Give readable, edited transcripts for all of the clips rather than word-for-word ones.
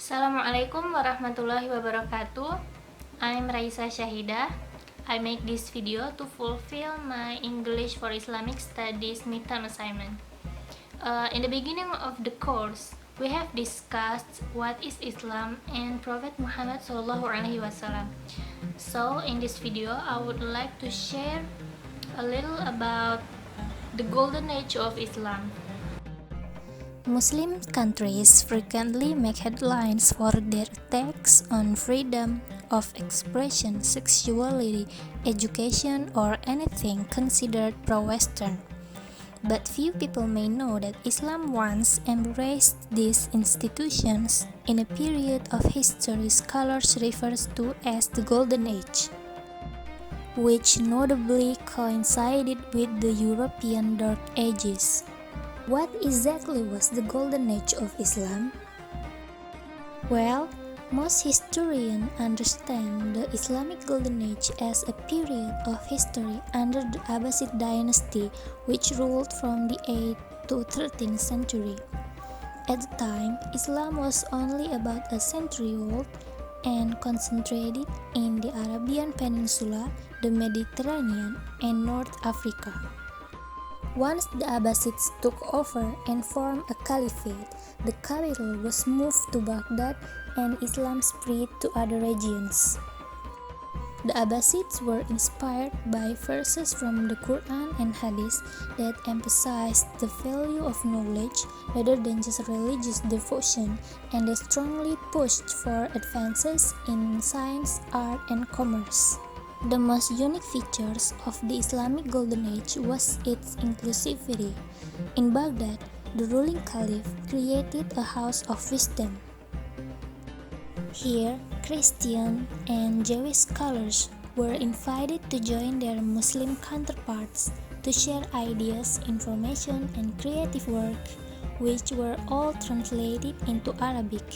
Assalamualaikum warahmatullahi wabarakatuh. I'm Raisah Syahidah. I make this video to fulfill my English for Islamic Studies midterm assignment. In the beginning of the course, we have discussed what is Islam and Prophet Muhammad SAW. So in this video, I would like to share a little about the golden age of Islam. Muslim countries frequently make headlines for their attacks on freedom of expression, sexuality, education, or anything considered pro-Western. But few people may know that Islam once embraced these institutions in a period of history scholars refer to as the Golden Age, which notably coincided with the European Dark Ages. What exactly was the Golden Age of Islam? Well, most historians understand the Islamic Golden Age as a period of history under the Abbasid dynasty, which ruled from the 8th to 13th century. At the time, Islam was only about a century old and concentrated in the Arabian Peninsula, the Mediterranean, and North Africa. Once the Abbasids took over and formed a caliphate, the capital was moved to Baghdad and Islam spread to other regions. The Abbasids were inspired by verses from the Quran and Hadith that emphasized the value of knowledge rather than just religious devotion, and they strongly pushed for advances in science, art, and commerce. The most unique features of the Islamic Golden Age was its inclusivity. In Baghdad, the ruling caliph created a house of wisdom. Here, Christian and Jewish scholars were invited to join their Muslim counterparts to share ideas, information, and creative work, which were all translated into Arabic.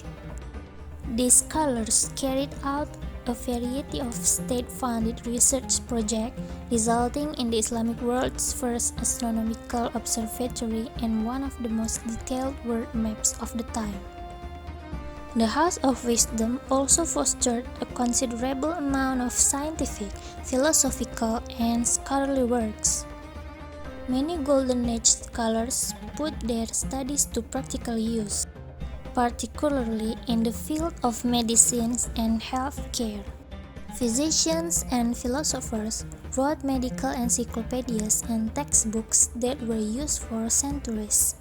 These scholars carried out a variety of state-funded research projects, resulting in the Islamic world's first astronomical observatory and one of the most detailed world maps of the time. The House of Wisdom also fostered a considerable amount of scientific, philosophical, and scholarly works. Many Golden Age scholars put their studies to practical use, particularly in the field of medicine and health care. Physicians and philosophers wrote medical encyclopedias and textbooks that were used for centuries.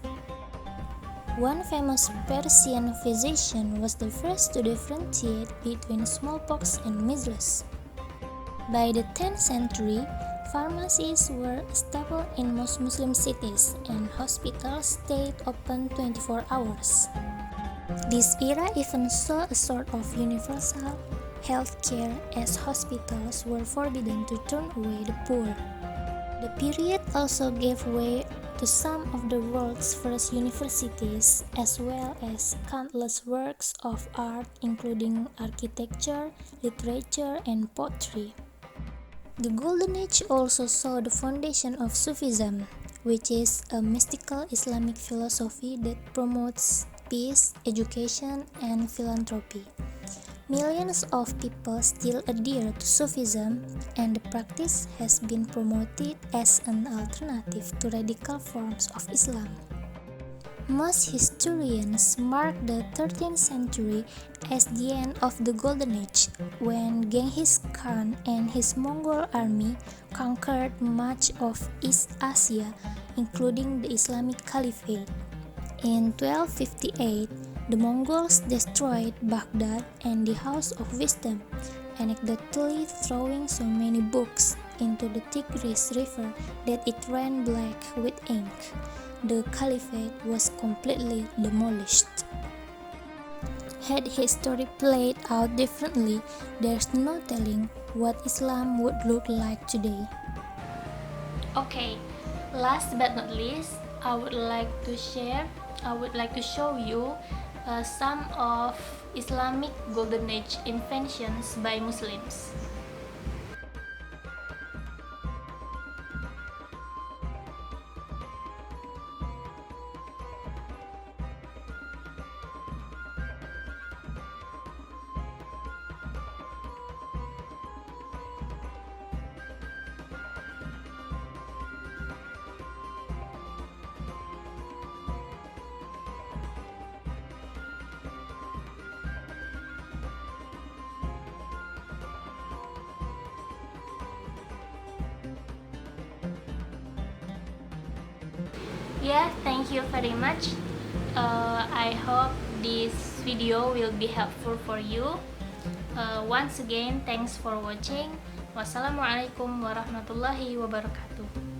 One famous Persian physician was the first to differentiate between smallpox and measles. By the 10th century, pharmacies were a staple in most Muslim cities, and hospitals stayed open 24 hours. This era even saw a sort of universal health care, as hospitals were forbidden to turn away the poor. The period also gave way to some of the world's first universities, as well as countless works of art including architecture, literature, and poetry. The Golden Age also saw the foundation of Sufism, which is a mystical Islamic philosophy that promotes peace, education, and philanthropy. Millions of people still adhere to Sufism, and the practice has been promoted as an alternative to radical forms of Islam. Most historians mark the 13th century as the end of the Golden Age, when Genghis Khan and his Mongol army conquered much of East Asia, including the Islamic Caliphate. In 1258, the Mongols destroyed Baghdad and the House of Wisdom, anecdotally throwing so many books into the Tigris River that it ran black with ink. The Caliphate was completely demolished. Had history played out differently, there's no telling what Islam would look like today. Okay, last but not least, I would like to show you some of Islamic Golden Age inventions by Muslims. Yeah, thank you very much. I hope this video will be helpful for you. Once again, thanks for watching. Wassalamualaikum warahmatullahi wabarakatuh.